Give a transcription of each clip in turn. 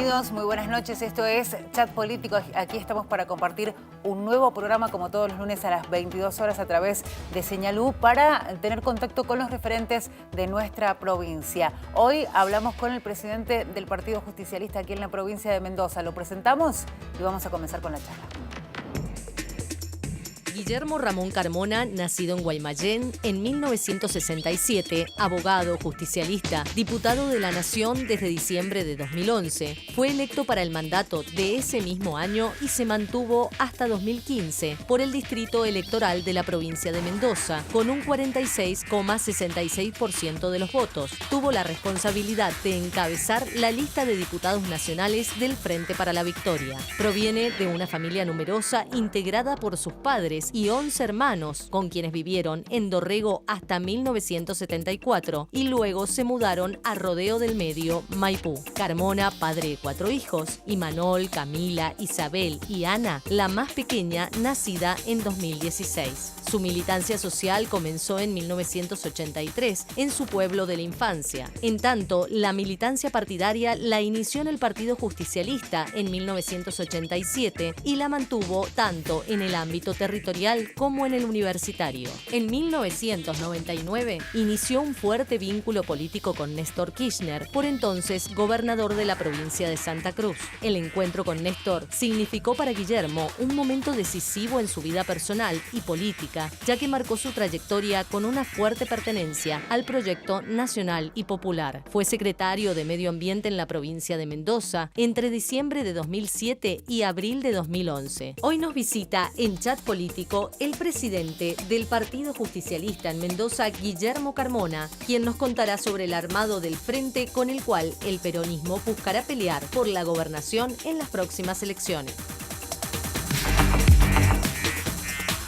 Bienvenidos, muy buenas noches. Esto es Chat Político. Aquí estamos para compartir un nuevo programa como todos los lunes a las 22 horas a través de Señal U para tener contacto con los referentes de nuestra provincia. Hoy hablamos con el presidente del Partido Justicialista aquí en la provincia de Mendoza. Lo presentamos y vamos a comenzar con la charla. Guillermo Ramón Carmona, nacido en Guaymallén en 1967, abogado, justicialista, diputado de la Nación desde diciembre de 2011. Fue electo para el mandato de ese mismo año y se mantuvo hasta 2015 por el distrito electoral de la provincia de Mendoza, con un 46,66% de los votos. Tuvo la responsabilidad de encabezar la lista de diputados nacionales del Frente para la Victoria. Proviene de una familia numerosa integrada por sus padres y 11 hermanos, con quienes vivieron en Dorrego hasta 1974 y luego se mudaron a Rodeo del Medio, Maipú. Carmona, padre de 4 hijos, Imanol, Camila, Isabel y Ana, la más pequeña, nacida en 2016. Su militancia social comenzó en 1983 en su pueblo de la infancia. En tanto, la militancia partidaria la inició en el Partido Justicialista en 1987 y la mantuvo tanto en el ámbito territorial como en el universitario. En 1999 inició un fuerte vínculo político con Néstor Kirchner, por entonces gobernador de la provincia de Santa Cruz. El encuentro con Néstor significó para Guillermo un momento decisivo en su vida personal y política, ya que marcó su trayectoria con una fuerte pertenencia al proyecto nacional y popular. Fue secretario de Medio Ambiente en la provincia de Mendoza entre diciembre de 2007 y abril de 2011. Hoy nos visita en Chat Político el presidente del Partido Justicialista en Mendoza, Guillermo Carmona, quien nos contará sobre el armado del frente con el cual el peronismo buscará pelear por la gobernación en las próximas elecciones.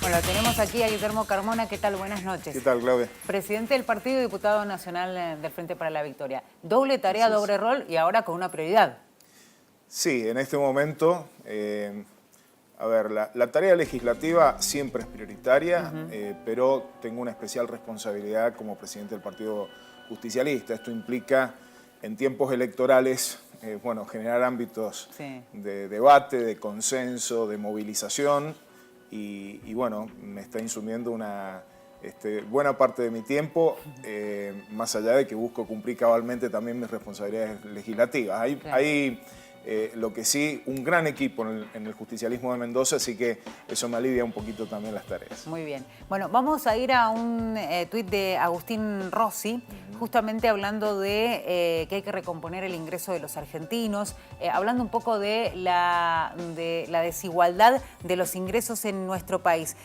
Bueno, tenemos aquí a Guillermo Carmona. ¿Qué tal? Buenas noches. ¿Qué tal, Claudia? Presidente del Partido y Diputado Nacional del Frente para la Victoria. Doble tarea, doble rol y ahora con una prioridad. Sí, en este momento, la tarea legislativa siempre es prioritaria, pero tengo una especial responsabilidad como presidente del Partido Justicialista. Esto implica, en tiempos electorales, generar ámbitos de debate, de consenso, de movilización, y me está insumiendo una buena parte de mi tiempo, más allá de que busco cumplir cabalmente también mis responsabilidades legislativas. Hay lo que sí, un gran equipo en el justicialismo de Mendoza, así que eso me alivia un poquito también las tareas. Muy bien. Bueno, vamos a ir a un tuit de Agustín Rossi, justamente hablando de que hay que recomponer el ingreso de los argentinos, hablando un poco de la desigualdad de los ingresos en nuestro país.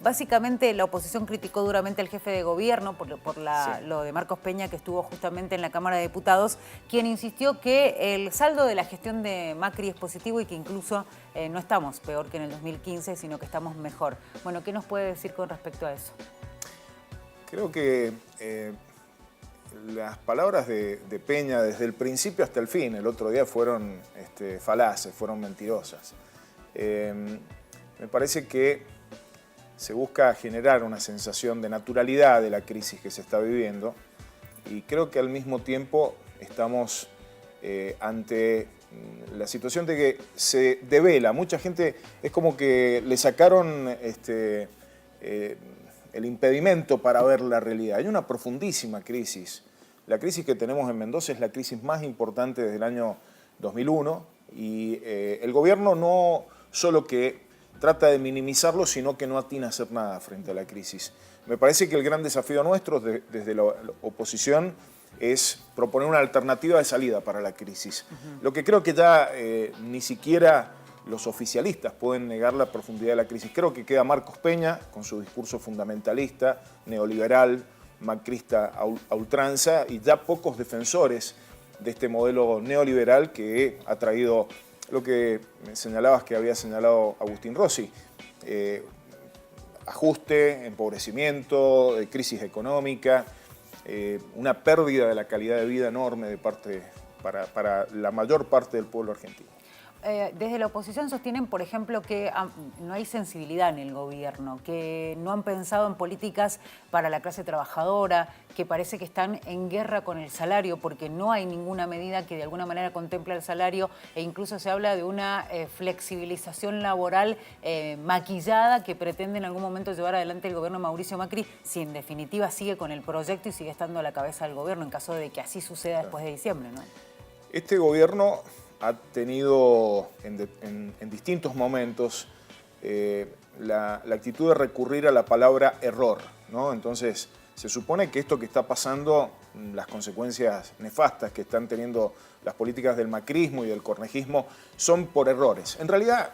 Básicamente la oposición criticó duramente al jefe de gobierno por lo de Marcos Peña, que estuvo justamente en la Cámara de Diputados, quien insistió que el saldo de la gestión de Macri es positivo y que incluso no estamos peor que en el 2015, sino que estamos mejor. Bueno, ¿qué nos puede decir con respecto a eso? Creo que las palabras de Peña desde el principio hasta el fin, el otro día, fueron falaces, fueron mentirosas. Me parece que se busca generar una sensación de naturalidad de la crisis que se está viviendo y creo que al mismo tiempo estamos ante la situación de que se devela. Mucha gente es como que le sacaron el impedimento para ver la realidad. Hay una profundísima crisis. La crisis que tenemos en Mendoza es la crisis más importante desde el año 2001 y el gobierno no solo que trata de minimizarlo, sino que no atina a hacer nada frente a la crisis. Me parece que el gran desafío nuestro desde la oposición es proponer una alternativa de salida para la crisis. Lo que creo que ya ni siquiera los oficialistas pueden negar la profundidad de la crisis. Creo que queda Marcos Peña con su discurso fundamentalista, neoliberal, macrista a ultranza, y ya pocos defensores de este modelo neoliberal que ha traído lo que me señalabas que había señalado Agustín Rossi. Ajuste, empobrecimiento, crisis económica, una pérdida de la calidad de vida enorme para la mayor parte del pueblo argentino. desde la oposición sostienen, por ejemplo, que no hay sensibilidad en el gobierno, que no han pensado en políticas para la clase trabajadora, que parece que están en guerra con el salario porque no hay ninguna medida que de alguna manera contemple el salario e incluso se habla de una flexibilización laboral maquillada que pretende en algún momento llevar adelante el gobierno de Mauricio Macri, si en definitiva sigue con el proyecto y sigue estando a la cabeza del gobierno en caso de que así suceda después de diciembre, ¿no? Este gobierno ha tenido en distintos momentos la actitud de recurrir a la palabra error, ¿no? Entonces, se supone que esto que está pasando, las consecuencias nefastas que están teniendo las políticas del macrismo y del cornejismo, son por errores. En realidad,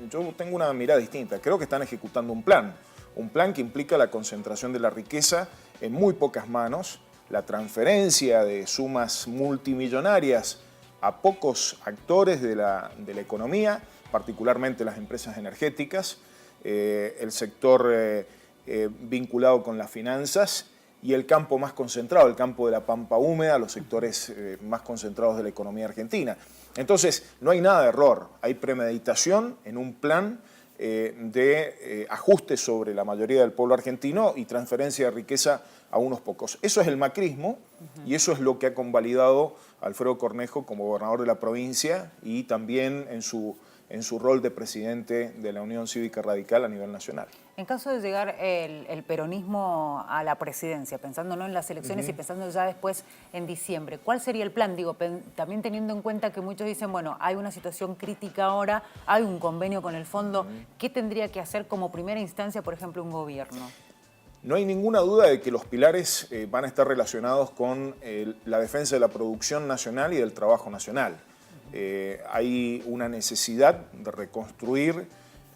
yo tengo una mirada distinta. Creo que están ejecutando un plan que implica la concentración de la riqueza en muy pocas manos, la transferencia de sumas multimillonarias a pocos actores de la economía, particularmente las empresas energéticas, el sector vinculado con las finanzas y el campo más concentrado, el campo de la pampa húmeda, los sectores más concentrados de la economía argentina. Entonces, no hay nada de error, hay premeditación en un plan de ajuste sobre la mayoría del pueblo argentino y transferencia de riqueza a unos pocos. Eso es el macrismo y eso es lo que ha convalidado Alfredo Cornejo como gobernador de la provincia y también en su rol de presidente de la Unión Cívica Radical a nivel nacional. En caso de llegar el peronismo a la presidencia, pensando no en las elecciones y pensando ya después en diciembre, ¿cuál sería el plan? Digo, también teniendo en cuenta que muchos dicen, bueno, hay una situación crítica ahora, hay un convenio con el fondo, ¿qué tendría que hacer como primera instancia, por ejemplo, un gobierno? No hay ninguna duda de que los pilares van a estar relacionados con la defensa de la producción nacional y del trabajo nacional. Hay una necesidad de reconstruir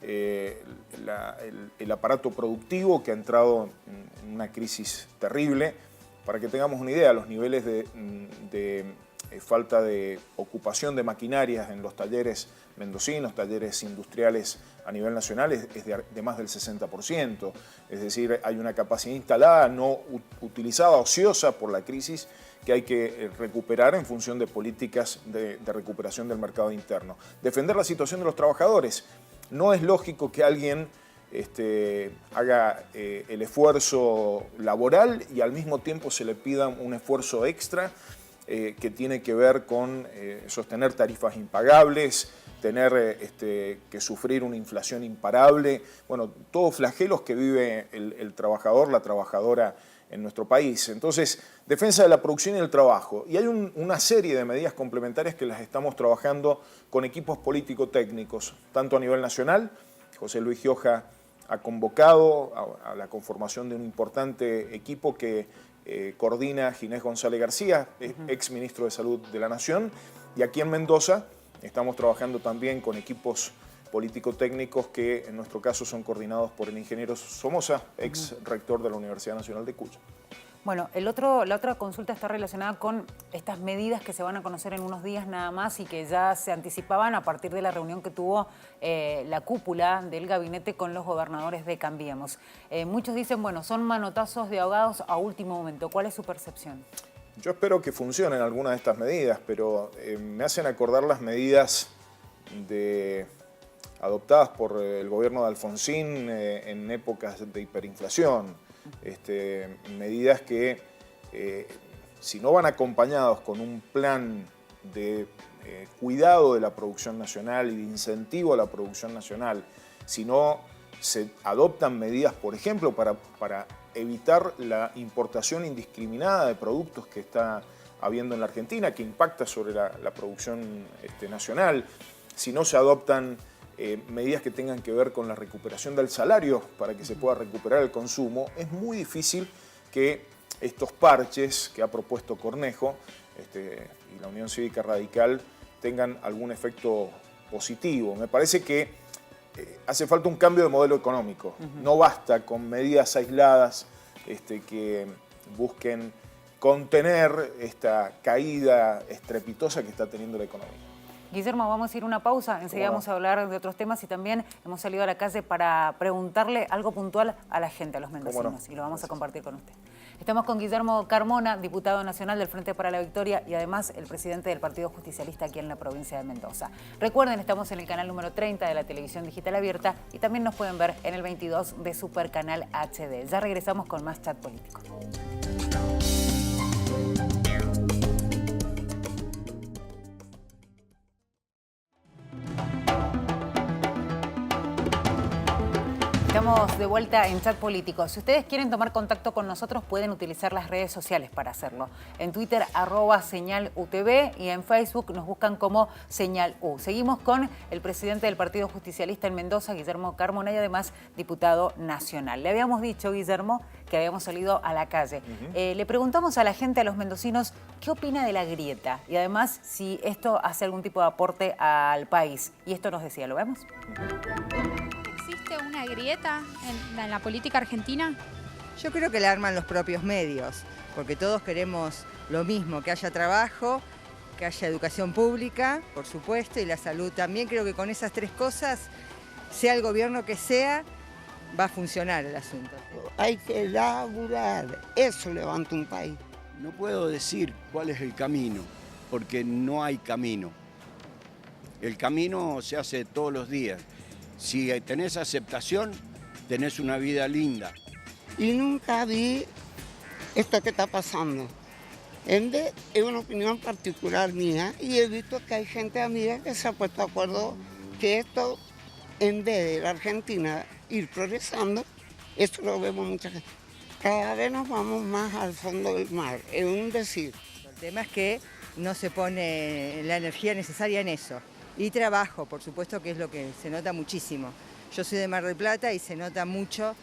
el aparato productivo que ha entrado en una crisis terrible. Para que tengamos una idea, los niveles de falta de ocupación de maquinarias en los talleres mendocinos, talleres industriales a nivel nacional es de más del 60%. Es decir, hay una capacidad instalada, no utilizada, ociosa por la crisis, que hay que recuperar en función de políticas de recuperación del mercado interno. Defender la situación de los trabajadores. No es lógico que alguien haga el esfuerzo laboral y al mismo tiempo se le pida un esfuerzo extra que tiene que ver con sostener tarifas impagables, tener que sufrir una inflación imparable, bueno, todos flagelos que vive el trabajador, la trabajadora en nuestro país. Entonces, defensa de la producción y el trabajo. Y hay una serie de medidas complementarias que las estamos trabajando con equipos político-técnicos, tanto a nivel nacional. José Luis Gioja ha convocado a la conformación de un importante equipo que coordina Ginés González García, ex ministro de Salud de la Nación. Y aquí en Mendoza estamos trabajando también con equipos político-técnicos que en nuestro caso son coordinados por el ingeniero Somoza, ex rector de la Universidad Nacional de Cuyo. Bueno, la otra consulta está relacionada con estas medidas que se van a conocer en unos días nada más y que ya se anticipaban a partir de la reunión que tuvo la cúpula del gabinete con los gobernadores de Cambiemos. Muchos dicen, bueno, son manotazos de ahogados a último momento. ¿Cuál es su percepción? Yo espero que funcionen algunas de estas medidas, pero me hacen acordar las medidas adoptadas por el gobierno de Alfonsín en épocas de hiperinflación. Medidas que, si no van acompañados con un plan de cuidado de la producción nacional y de incentivo a la producción nacional, si no se adoptan medidas, por ejemplo, para evitar la importación indiscriminada de productos que está habiendo en la Argentina, que impacta sobre la producción nacional, si no se adoptan medidas que tengan que ver con la recuperación del salario para que se pueda recuperar el consumo, es muy difícil que estos parches que ha propuesto Cornejo y la Unión Cívica Radical tengan algún efecto positivo. Me parece que hace falta un cambio de modelo económico. No basta con medidas aisladas que busquen contener esta caída estrepitosa que está teniendo la economía. Guillermo, vamos a ir a una pausa, enseguida vamos a hablar de otros temas y también hemos salido a la calle para preguntarle algo puntual a la gente, a los mendocinos, y lo vamos a compartir con usted. Estamos con Guillermo Carmona, diputado nacional del Frente para la Victoria y además el presidente del Partido Justicialista aquí en la provincia de Mendoza. Recuerden, estamos en el canal número 30 de la televisión digital abierta y también nos pueden ver en el 22 de Supercanal HD. Ya regresamos con más chat político. Estamos de vuelta en Chat Político. Si ustedes quieren tomar contacto con nosotros, pueden utilizar las redes sociales para hacerlo. En Twitter, @señalutv, y en Facebook nos buscan como Señal U. Seguimos con el presidente del Partido Justicialista en Mendoza, Guillermo Carmona, y además diputado nacional. Le habíamos dicho, Guillermo, que habíamos salido a la calle. Le preguntamos a la gente, a los mendocinos, qué opina de la grieta y además si esto hace algún tipo de aporte al país. Y esto nos decía, ¿lo vemos? ¿Existe una grieta en la política argentina? Yo creo que la arman los propios medios, porque todos queremos lo mismo, que haya trabajo, que haya educación pública, por supuesto, y la salud también. Creo que con esas tres cosas, sea el gobierno que sea, va a funcionar el asunto. Hay que laburar, eso levanta un país. No puedo decir cuál es el camino, porque no hay camino. El camino se hace todos los días. Si tenés aceptación, tenés una vida linda. Y nunca vi esto que está pasando. Es una opinión particular mía y he visto que hay gente amiga que se ha puesto de acuerdo que esto, en vez de la Argentina ir progresando, esto lo vemos mucha gente. Cada vez nos vamos más al fondo del mar, es un decir. El tema es que no se pone la energía necesaria en eso. Y trabajo, por supuesto, que es lo que se nota muchísimo. Yo soy de Mar del Plata y se nota mucho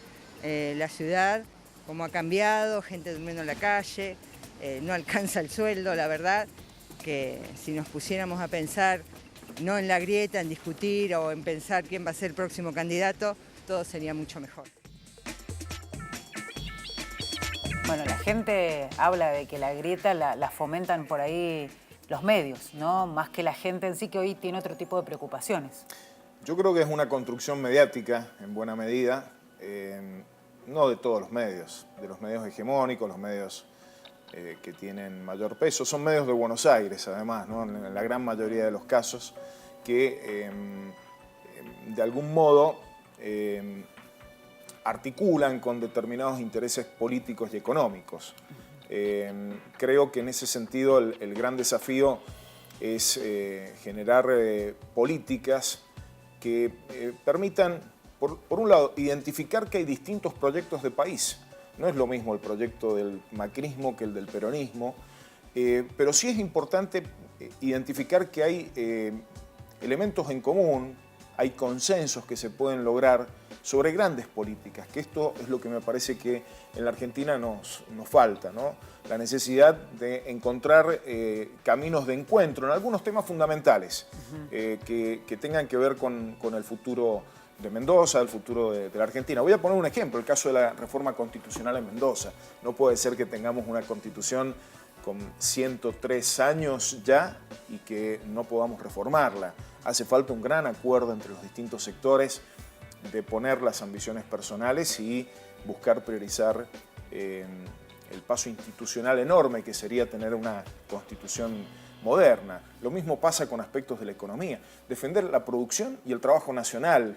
la ciudad, cómo ha cambiado, gente durmiendo en la calle, no alcanza el sueldo, la verdad, que si nos pusiéramos a pensar no en la grieta, en discutir o en pensar quién va a ser el próximo candidato, todo sería mucho mejor. Bueno, la gente habla de que la grieta la fomentan por ahí los medios, ¿no? Más que la gente en sí, que hoy tiene otro tipo de preocupaciones. Yo creo que es una construcción mediática, en buena medida, no de todos los medios hegemónicos, los medios que tienen mayor peso. Son medios de Buenos Aires, además, ¿no? En la gran mayoría de los casos, que de algún modo articulan con determinados intereses políticos y económicos. Creo que en ese sentido el gran desafío es generar políticas que permitan, por un lado, identificar que hay distintos proyectos de país. No es lo mismo el proyecto del macrismo que el del peronismo, pero sí es importante identificar que hay elementos en común, hay consensos que se pueden lograr sobre grandes políticas, que esto es lo que me parece que en la Argentina nos falta, ¿no? La necesidad de encontrar caminos de encuentro en algunos temas fundamentales que tengan que ver con el futuro de Mendoza, el futuro de la Argentina. Voy a poner un ejemplo, el caso de la reforma constitucional en Mendoza. No puede ser que tengamos una constitución con 103 años ya y que no podamos reformarla. Hace falta un gran acuerdo entre los distintos sectores de poner las ambiciones personales y buscar priorizar el paso institucional enorme que sería tener una constitución moderna. Lo mismo pasa con aspectos de la economía. Defender la producción y el trabajo nacional.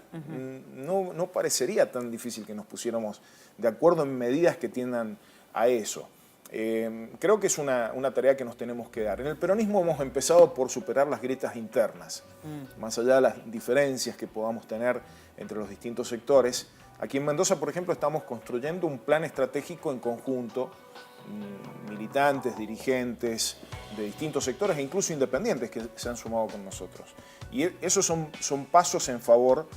No parecería tan difícil que nos pusiéramos de acuerdo en medidas que tiendan a eso. Creo que es una tarea que nos tenemos que dar. En el peronismo hemos empezado por superar las grietas internas, más allá de las diferencias que podamos tener entre los distintos sectores. Aquí en Mendoza, por ejemplo, estamos construyendo un plan estratégico en conjunto, militantes, dirigentes de distintos sectores e incluso independientes que se han sumado con nosotros. Y esos son pasos en favor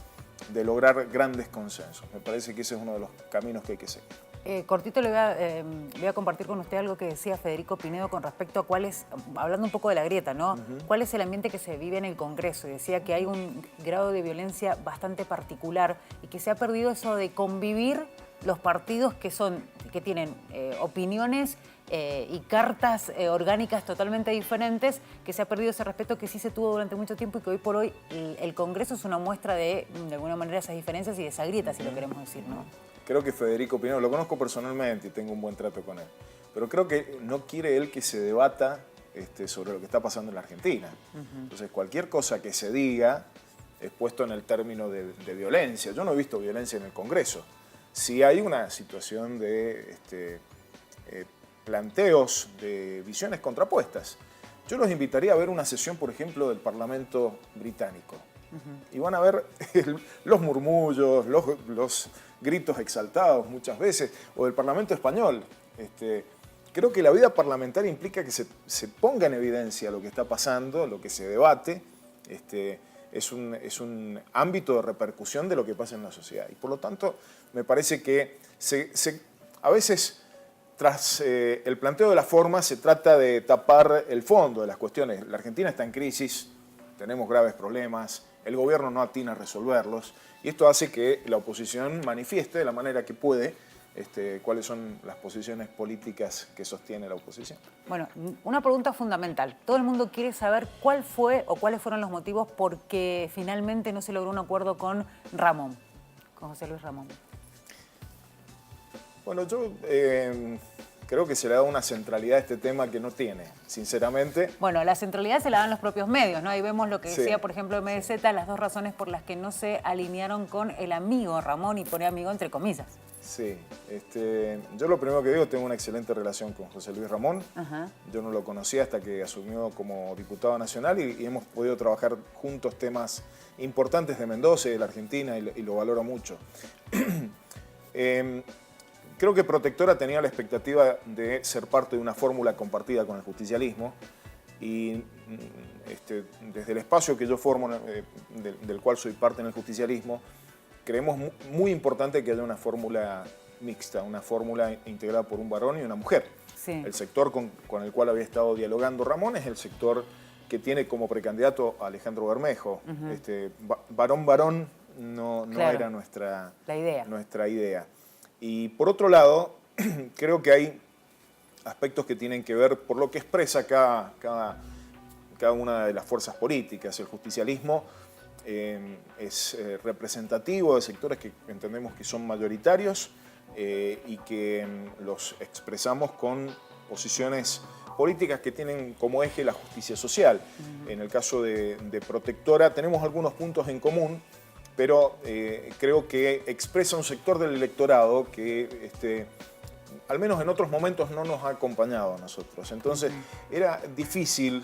de lograr grandes consensos. Me parece que ese es uno de los caminos que hay que seguir. Cortito le voy a compartir con usted algo que decía Federico Pinedo con respecto a cuál es, hablando un poco de la grieta, ¿no? ¿Cuál es el ambiente que se vive en el Congreso? Y decía que hay un grado de violencia bastante particular y que se ha perdido eso de convivir los partidos que tienen opiniones y cartas orgánicas totalmente diferentes, que se ha perdido ese respeto que sí se tuvo durante mucho tiempo y que hoy por hoy el Congreso es una muestra de alguna manera, esas diferencias y de esa grieta, si lo queremos decir, ¿no? creo que Federico Pinedo, lo conozco personalmente y tengo un buen trato con él, pero creo que no quiere él que se debata sobre lo que está pasando en la Argentina. Entonces, cualquier cosa que se diga es puesto en el término de violencia. Yo no he visto violencia en el Congreso. Sí hay una situación de planteos, de visiones contrapuestas. Yo los invitaría a ver una sesión, por ejemplo, del Parlamento británico. Y van a ver los murmullos, los gritos exaltados muchas veces, o del Parlamento español. Creo que la vida parlamentaria implica que se ponga en evidencia lo que está pasando, lo que se debate. Es un ámbito de repercusión de lo que pasa en la sociedad. Y por lo tanto, me parece que a veces, tras el planteo de la forma, se trata de tapar el fondo de las cuestiones. La Argentina está en crisis, tenemos graves problemas, el gobierno no atina a resolverlos, y esto hace que la oposición manifieste de la manera que puede cuáles son las posiciones políticas que sostiene la oposición. Bueno, una pregunta fundamental. Todo el mundo quiere saber cuál fue o cuáles fueron los motivos por que finalmente no se logró un acuerdo con Ramón, con José Luis Ramón. Bueno, yo creo que se le da una centralidad a este tema que no tiene, sinceramente. Bueno, la centralidad se la dan los propios medios, ¿no? Ahí vemos lo que decía, Sí. por ejemplo, MDZ, las dos razones por las que no se alinearon con el amigo Ramón, y pone amigo entre comillas. Sí, yo lo primero que digo, tengo una excelente relación con José Luis Ramón. Ajá. Yo no lo conocía hasta que asumió como diputado nacional y hemos podido trabajar juntos temas importantes de Mendoza y de la Argentina y lo valoro mucho. Creo que Protectora tenía la expectativa de ser parte de una fórmula compartida con el justicialismo y desde el espacio que yo formo, del cual soy parte en el justicialismo, creemos muy importante que haya una fórmula mixta, una fórmula integrada por un varón y una mujer. Sí. El sector con el cual había estado dialogando Ramón es el sector que tiene como precandidato a Alejandro Bermejo. Varón no Claro. era nuestra idea. Y por otro lado, creo que hay aspectos que tienen que ver por lo que expresa cada una de las fuerzas políticas. El justicialismo es representativo de sectores que entendemos que son mayoritarios y que los expresamos con posiciones políticas que tienen como eje la justicia social. En el caso de Protectora tenemos algunos puntos en común, pero creo que expresa un sector del electorado que al menos en otros momentos no nos ha acompañado a nosotros. Entonces era difícil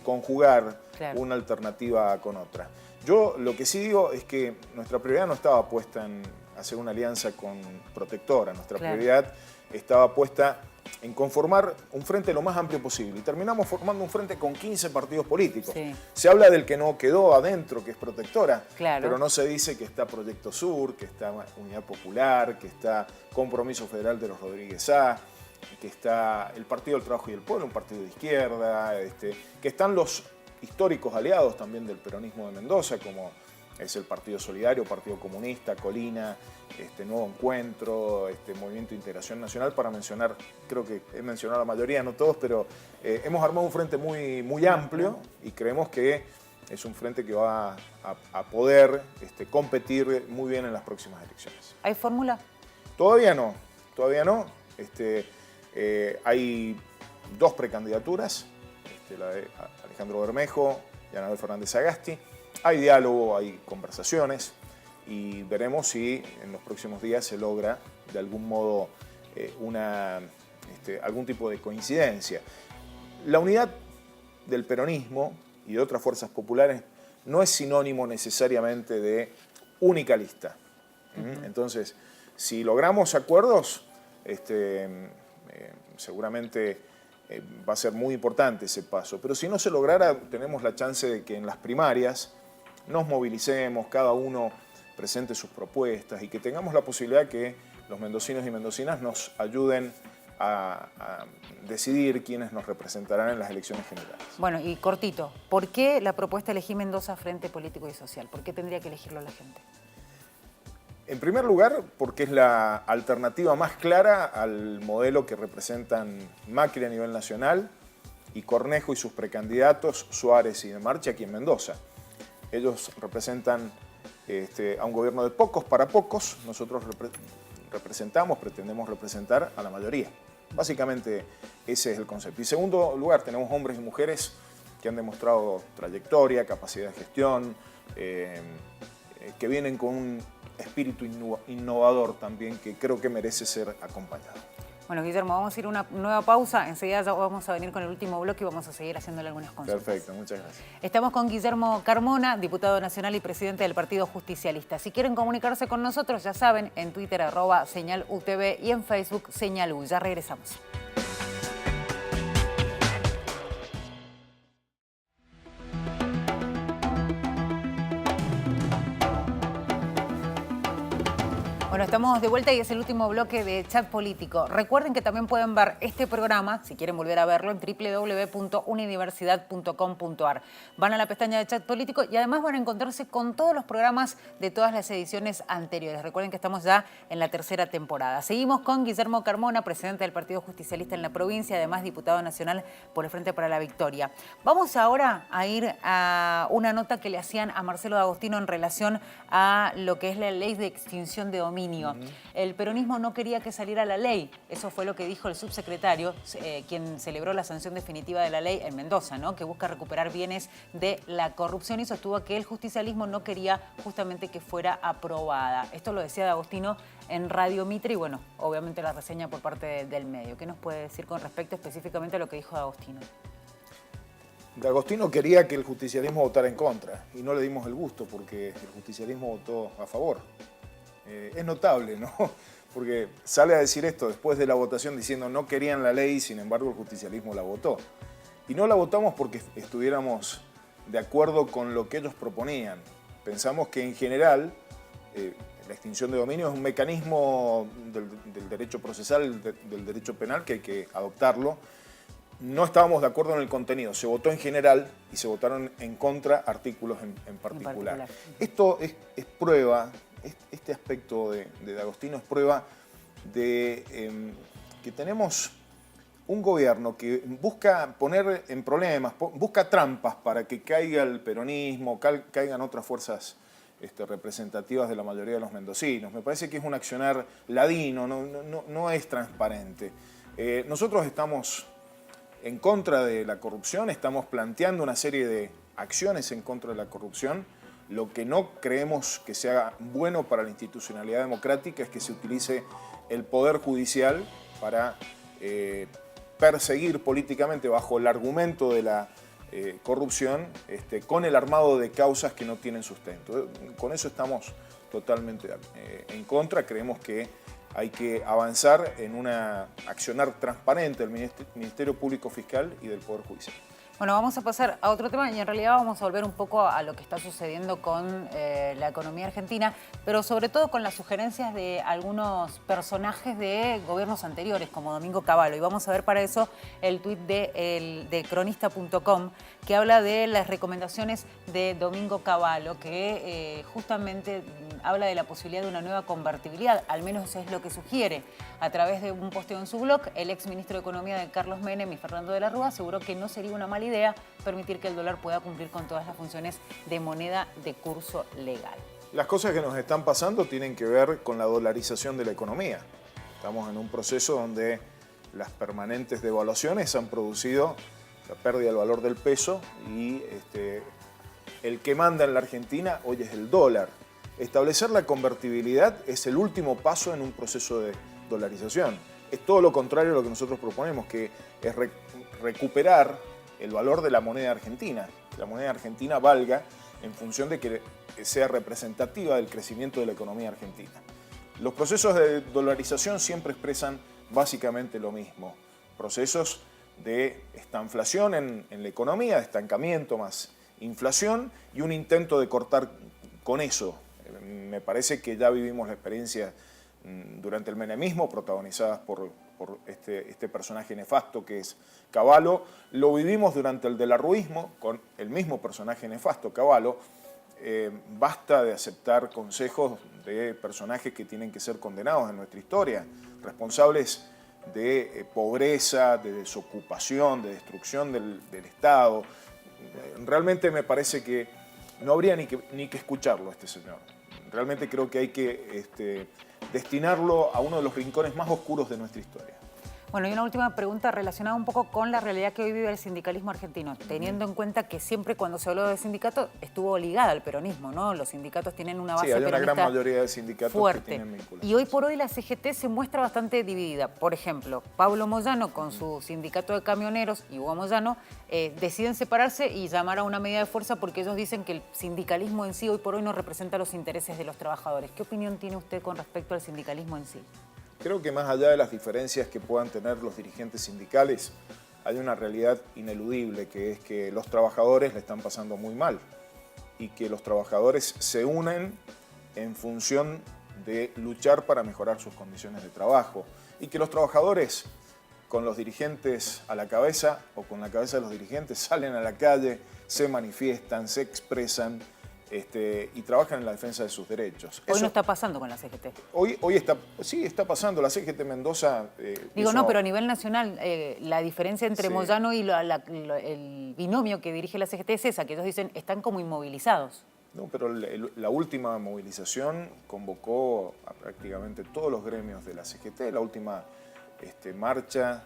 conjugar Claro. una alternativa con otra. Yo lo que sí digo es que nuestra prioridad no estaba puesta en hacer una alianza con Protectora. Nuestra Claro. prioridad estaba puesta en conformar un frente lo más amplio posible. Y terminamos formando un frente con 15 partidos políticos. Sí. Se habla del que no quedó adentro, que es Protectora, Claro. pero no se dice que está Proyecto Sur, que está Unidad Popular, que está Compromiso Federal de los Rodríguez A, que está el Partido del Trabajo y el Pueblo, un partido de izquierda, que están los históricos aliados también del peronismo de Mendoza, como es el Partido Solidario, Partido Comunista, Colina, Nuevo Encuentro, Movimiento de Integración Nacional, para mencionar, creo que he mencionado la mayoría, no todos, pero hemos armado un frente muy, muy amplio y creemos que es un frente que va a poder competir muy bien en las próximas elecciones. ¿Hay fórmula? Todavía no. Hay dos precandidaturas, la de Alejandro Bermejo y Anabel Fernández Sagasti. Hay diálogo, hay conversaciones y veremos si en los próximos días se logra de algún modo algún tipo de coincidencia. La unidad del peronismo y de otras fuerzas populares no es sinónimo necesariamente de única lista. Entonces, si logramos acuerdos, seguramente va a ser muy importante ese paso. Pero si no se lograra, tenemos la chance de que en las primarias nos movilicemos, cada uno presente sus propuestas y que tengamos la posibilidad que los mendocinos y mendocinas nos ayuden a decidir quiénes nos representarán en las elecciones generales. Bueno, y cortito, ¿por qué la propuesta elegí Mendoza Frente Político y Social? ¿Por qué tendría que elegirlo la gente? En primer lugar, porque es la alternativa más clara al modelo que representan Macri a nivel nacional y Cornejo y sus precandidatos, Suárez y De Marchi, aquí en Mendoza. Ellos representan a un gobierno de pocos para pocos, nosotros representamos, pretendemos representar a la mayoría. Básicamente ese es el concepto. Y en segundo lugar, tenemos hombres y mujeres que han demostrado trayectoria, capacidad de gestión, que vienen con un espíritu innovador también que creo que merece ser acompañado. Bueno, Guillermo, vamos a ir a una nueva pausa. Enseguida ya vamos a venir con el último bloque y vamos a seguir haciéndole algunas consultas. Perfecto, muchas gracias. Estamos con Guillermo Carmona, diputado nacional y presidente del Partido Justicialista. Si quieren comunicarse con nosotros, ya saben, en Twitter @señalutv y en Facebook Señalu. Ya regresamos. Bueno, estamos de vuelta y es el último bloque de Chat Político. Recuerden que también pueden ver este programa, si quieren volver a verlo, en www.universidad.com.ar. Van a la pestaña de Chat Político y además van a encontrarse con todos los programas de todas las ediciones anteriores. Recuerden que estamos ya en la tercera temporada. Seguimos con Guillermo Carmona, presidente del Partido Justicialista en la provincia, además diputado nacional por el Frente para la Victoria. Vamos ahora a ir a una nota que le hacían a Marcelo D'Agostino en relación a lo que es la ley de extinción de dominio. El peronismo no quería que saliera la ley. Eso fue lo que dijo el subsecretario, quien celebró la sanción definitiva de la ley en Mendoza, ¿no? Que busca recuperar bienes de la corrupción y sostuvo que el justicialismo no quería justamente que fuera aprobada. Esto lo decía D'Agostino en Radio Mitre y bueno, obviamente la reseña por parte del medio. ¿Qué nos puede decir con respecto específicamente a lo que dijo D'Agostino? D'Agostino quería que el justicialismo votara en contra y no le dimos el gusto porque el justicialismo votó a favor. Es notable, ¿no? Porque sale a decir esto después de la votación diciendo no querían la ley, sin embargo el justicialismo la votó. Y no la votamos porque estuviéramos de acuerdo con lo que ellos proponían. Pensamos que en general la extinción de dominio es un mecanismo del derecho procesal, del derecho penal, que hay que adoptarlo. No estábamos de acuerdo en el contenido, se votó en general y se votaron en contra artículos en particular. Esto es prueba. Este aspecto de D'Agostino es prueba de que tenemos un gobierno que busca poner en problemas, busca trampas para que caiga el peronismo, caigan otras fuerzas representativas de la mayoría de los mendocinos. Me parece que es un accionar ladino, no es transparente. Nosotros estamos en contra de la corrupción, estamos planteando una serie de acciones en contra de la corrupción. Lo que no creemos que sea bueno para la institucionalidad democrática es que se utilice el Poder Judicial para perseguir políticamente bajo el argumento de la corrupción con el armado de causas que no tienen sustento. Con eso estamos totalmente en contra. Creemos que hay que avanzar en un accionar transparente del Ministerio Público Fiscal y del Poder Judicial. Bueno, vamos a pasar a otro tema y en realidad vamos a volver un poco a lo que está sucediendo con la economía argentina, pero sobre todo con las sugerencias de algunos personajes de gobiernos anteriores, como Domingo Cavallo. Y vamos a ver para eso el tuit de cronista.com, que habla de las recomendaciones de Domingo Cavallo, que justamente habla de la posibilidad de una nueva convertibilidad, al menos es lo que sugiere. A través de un posteo en su blog, el ex ministro de Economía de Carlos Menem y Fernando de la Rúa aseguró que no sería una mala idea permitir que el dólar pueda cumplir con todas las funciones de moneda de curso legal. Las cosas que nos están pasando tienen que ver con la dolarización de la economía. Estamos en un proceso donde las permanentes devaluaciones han producido la pérdida del valor del peso y el que manda en la Argentina hoy es el dólar. Establecer la convertibilidad es el último paso en un proceso de dolarización. Es todo lo contrario a lo que nosotros proponemos, que es recuperar el valor de la moneda argentina. Que la moneda argentina valga en función de que sea representativa del crecimiento de la economía argentina. Los procesos de dolarización siempre expresan básicamente lo mismo. Procesos de estanflación en la economía, de estancamiento más inflación y un intento de cortar con eso. Me parece que ya vivimos la experiencia durante el menemismo, protagonizadas por este personaje nefasto que es Cavallo. Lo vivimos durante el delarruismo con el mismo personaje nefasto, Cavallo. Basta de aceptar consejos de personajes que tienen que ser condenados en nuestra historia, responsables de pobreza, de desocupación, de destrucción del Estado. Realmente me parece que no habría ni que escucharlo a este señor. Realmente creo que hay que destinarlo a uno de los rincones más oscuros de nuestra historia. Bueno, y una última pregunta relacionada un poco con la realidad que hoy vive el sindicalismo argentino, teniendo en cuenta que siempre cuando se habló de sindicatos estuvo ligada al peronismo, ¿no? Los sindicatos tienen una base Sí, hay una peronista gran mayoría de sindicatos fuerte. que tienen vinculación. Y hoy por hoy la CGT se muestra bastante dividida. Por ejemplo, Pablo Moyano con su sindicato de camioneros y Hugo Moyano deciden separarse y llamar a una medida de fuerza porque ellos dicen que el sindicalismo en sí hoy por hoy no representa los intereses de los trabajadores. ¿Qué opinión tiene usted con respecto al sindicalismo en sí? Creo que más allá de las diferencias que puedan tener los dirigentes sindicales, hay una realidad ineludible, que es que los trabajadores le están pasando muy mal y que los trabajadores se unen en función de luchar para mejorar sus condiciones de trabajo y que los trabajadores, con los dirigentes a la cabeza o con la cabeza de los dirigentes, salen a la calle, se manifiestan, se expresan, y trabajan en la defensa de sus derechos. Hoy Eso, no está pasando con la CGT. hoy está, sí, está pasando. La CGT Mendoza... Digo, no, pero a nivel nacional, la diferencia entre Sí. Moyano y el binomio que dirige la CGT es esa, que ellos dicen están como inmovilizados. No, pero la última movilización convocó a prácticamente todos los gremios de la CGT. La última marcha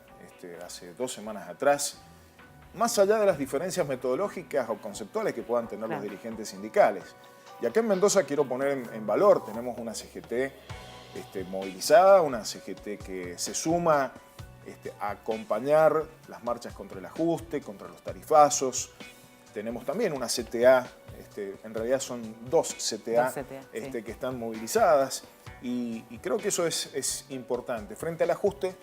hace 2 semanas atrás. Más allá de las diferencias metodológicas o conceptuales que puedan tener los dirigentes sindicales. Y acá en Mendoza quiero poner en valor, tenemos una CGT movilizada, una CGT que se suma a acompañar las marchas contra el ajuste, contra los tarifazos. Tenemos también una CTA, en realidad son 2 CTA, sí. que están movilizadas y creo que eso es importante. Frente al ajuste,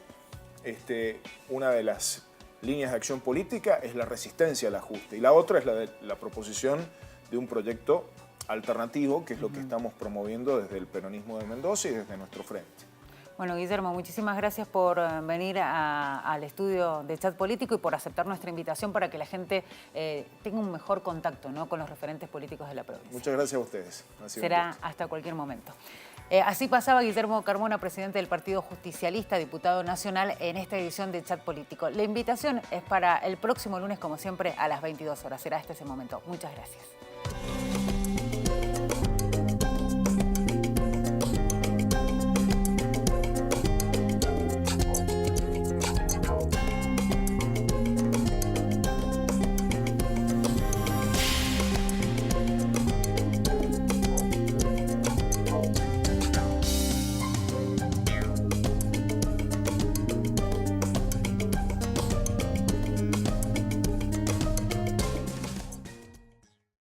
una de las líneas de acción política es la resistencia al ajuste y la otra es la proposición de un proyecto alternativo, que es lo que estamos promoviendo desde el peronismo de Mendoza y desde nuestro frente. Bueno, Guillermo, muchísimas gracias por venir al estudio de Chat Político y por aceptar nuestra invitación para que la gente tenga un mejor contacto, ¿no?, con los referentes políticos de la provincia. Muchas gracias a ustedes. Será hasta cualquier momento. Así pasaba Guillermo Carmona, presidente del Partido Justicialista, diputado nacional, en esta edición de Chat Político. La invitación es para el próximo lunes, como siempre, a las 22 horas. Será ese momento. Muchas gracias.